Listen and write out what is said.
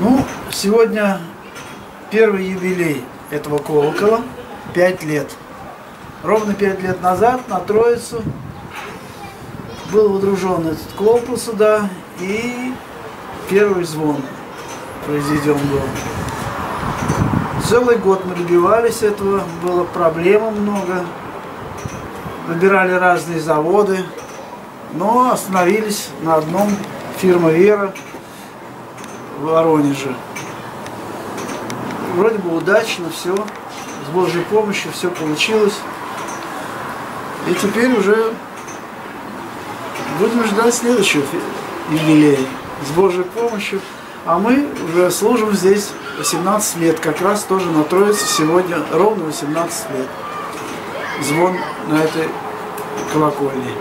Ну, сегодня первый юбилей этого колокола, 5 лет. Ровно 5 лет назад на Троицу был водружен этот колокол сюда, и первый звон произведен был. Целый год мы добивались этого, было проблем много, выбирали разные заводы, но остановились на одном, фирма «Вера» в Воронеже. Вроде бы удачно все, с Божьей помощью все получилось. И теперь уже будем ждать следующего юбилея с Божьей помощью. А мы уже служим здесь 18 лет, как раз тоже на Троице сегодня ровно 18 лет. Звон на этой колокольне.